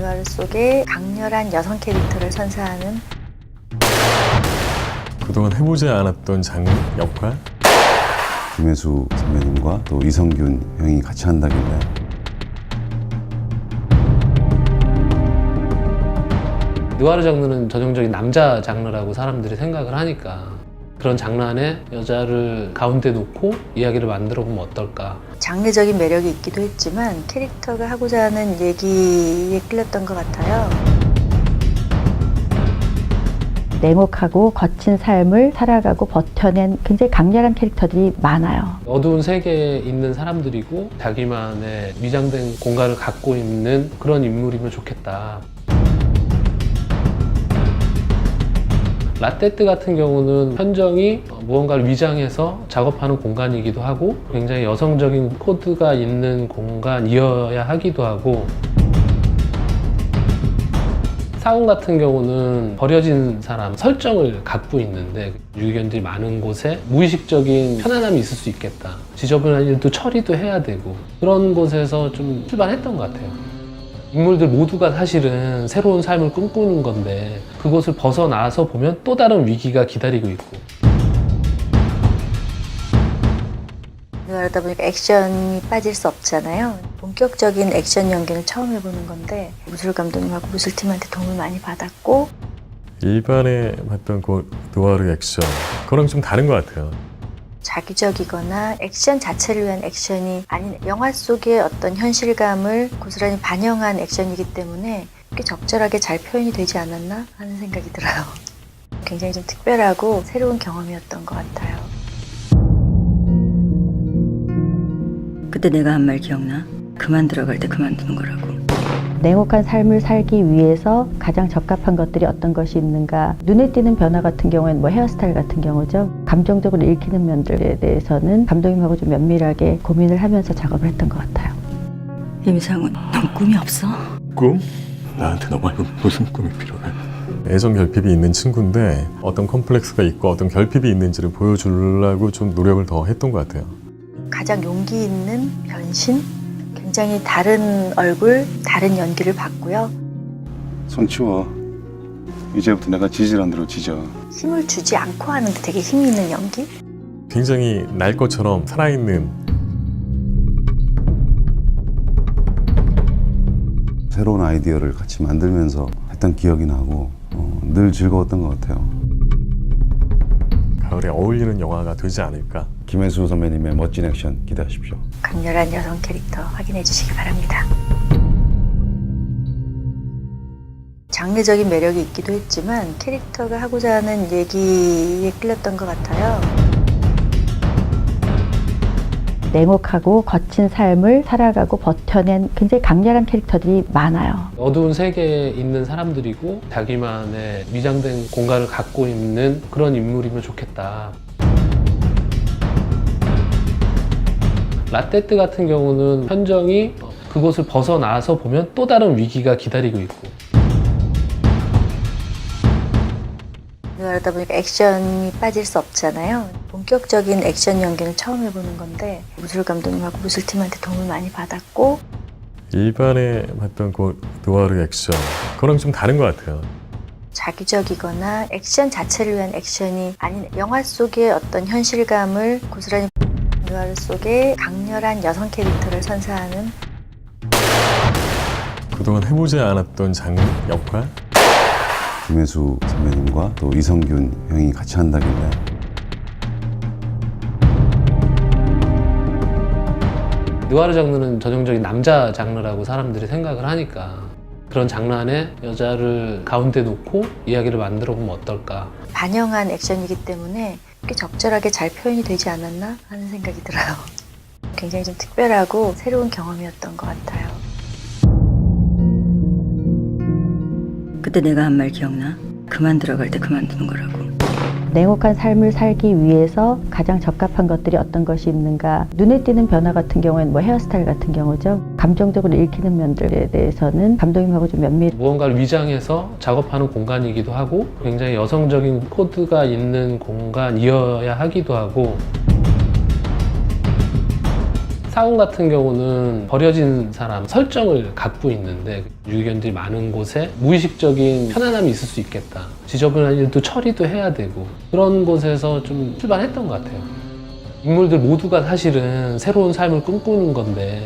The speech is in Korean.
누아르 속에 강렬한 여성 캐릭터를 선사하는 그동안 해보지 않았던 장르, 역할? 김혜수 선배님과 또 이성균 형이 같이 한다길래 느와르 장르는 전형적인 남자 장르라고 사람들이 생각을 하니까 그런 장르 안에 여자를 가운데 놓고 이야기를 만들어 보면 어떨까. 장르적인 매력이 있기도 했지만 캐릭터가 하고자 하는 얘기에 끌렸던 것 같아요. 냉혹하고 거친 삶을 살아가고 버텨낸 굉장히 강렬한 캐릭터들이 많아요. 어두운 세계에 있는 사람들이고 자기만의 위장된 공간을 갖고 있는 그런 인물이면 좋겠다. 라떼뜨 같은 경우는 현정이 무언가를 위장해서 작업하는 공간이기도 하고 굉장히 여성적인 코드가 있는 공간이어야 하기도 하고, 사운 같은 경우는 버려진 사람 설정을 갖고 있는데 유기견들이 많은 곳에 무의식적인 편안함이 있을 수 있겠다. 지저분한 일도 처리도 해야 되고 그런 곳에서 좀 출발했던 것 같아요. 인물들 모두가 사실은 새로운 삶을 꿈꾸는 건데 그곳을 벗어나서 보면 또 다른 위기가 기다리고 있고. 그러다 보니까 액션이 빠질 수 없잖아요. 본격적인 액션 연기를 처음 해보는 건데 무술 감독님하고 무술팀한테 도움을 많이 받았고, 일반에 봤던 그 느와르 액션, 그거랑 좀 다른 것 같아요. 자기적이거나 액션 자체를 위한 액션이 아닌 영화 속의 어떤 현실감을 고스란히 반영한 액션이기 때문에 꽤 적절하게 잘 표현이 되지 않았나 하는 생각이 들어요. 굉장히 좀 특별하고 새로운 경험이었던 것 같아요. 그때 내가 한 말 기억나? 그만 들어갈 때 그만두는 거라고. 냉혹한 삶을 살기 위해서 가장 적합한 것들이 어떤 것이 있는가. 눈에 띄는 변화 같은 경우에는 뭐 헤어스타일 같은 경우죠. 감정적으로 읽히는 면들에 대해서는 감독님하고 좀 면밀하게 고민을 하면서 작업을 했던 것 같아요. 임상훈, 넌 꿈이 없어? 꿈? 나한테 너 말고 무슨 꿈이 필요해? 애정 결핍이 있는 친구인데 어떤 컴플렉스가 있고 어떤 결핍이 있는지를 보여주려고 좀 노력을 더 했던 것 같아요. 가장 용기 있는 변신? 굉장히 다른 얼굴, 다른 연기를 봤고요. 손 치워. 이제부터 내가 지지란 대로 지져. 힘을 주지 않고 하는 되게 힘이 있는 연기? 굉장히 날 것처럼 살아있는, 새로운 아이디어를 같이 만들면서 했던 기억이 나고 늘 즐거웠던 것 같아요. 가을에 어울리는 영화가 되지 않을까. 김혜수 선배님의 멋진 액션 기대하십시오. 강렬한 여성 캐릭터 확인해 주시기 바랍니다. 장르적인 매력이 있기도 했지만 캐릭터가 하고자 하는 얘기에 끌렸던 것 같아요. 냉혹하고 거친 삶을 살아가고 버텨낸 굉장히 강렬한 캐릭터들이 많아요. 어두운 세계에 있는 사람들이고 자기만의 위장된 공간을 갖고 있는 그런 인물이면 좋겠다. 라떼뜨 같은 경우는 현정이 그곳을 벗어나서 보면 또 다른 위기가 기다리고 있고, 그러다 보니까 액션이 빠질 수 없잖아요. 본격적인 액션 연기를 처음 해보는 건데 무술 감독님하고 무술팀한테 도움을 많이 받았고, 일반에 봤던 그 느와르 액션, 그거랑 좀 다른 것 같아요. 자기적이거나 액션 자체를 위한 액션이 아닌 영화 속의 어떤 현실감을 고스란히 누아르 속에 강렬한 여성 캐릭터를 선사하는 그동안 해보지 않았던 장르, 역할? 김혜수 선배님과 또 이성균 형이 같이 한다길래 느와르 장르는 전형적인 남자 장르라고 사람들이 생각을 하니까 그런 장르 안에 여자를 가운데 놓고 이야기를 만들어 보면 어떨까. 반영한 액션이기 때문에 꽤 적절하게 잘 표현이 되지 않았나 하는 생각이 들어요. 굉장히 좀 특별하고 새로운 경험이었던 것 같아요. 그때 내가 한 말 기억나? 그만 들어갈 때 그만두는 거라고. 냉혹한 삶을 살기 위해서 가장 적합한 것들이 어떤 것이 있는가. 눈에 띄는 변화 같은 경우에는 뭐 헤어스타일 같은 경우죠. 감정적으로 읽히는 면들에 대해서는 감독님하고 좀 면밀. 무언가를 위장해서 작업하는 공간이기도 하고 굉장히 여성적인 코드가 있는 공간이어야 하기도 하고, 사원 같은 경우는 버려진 사람 설정을 갖고 있는데 유기견들이 많은 곳에 무의식적인 편안함이 있을 수 있겠다. 지저분한 일도 처리도 해야 되고 그런 곳에서 좀 출발했던 것 같아요. 인물들 모두가 사실은 새로운 삶을 꿈꾸는 건데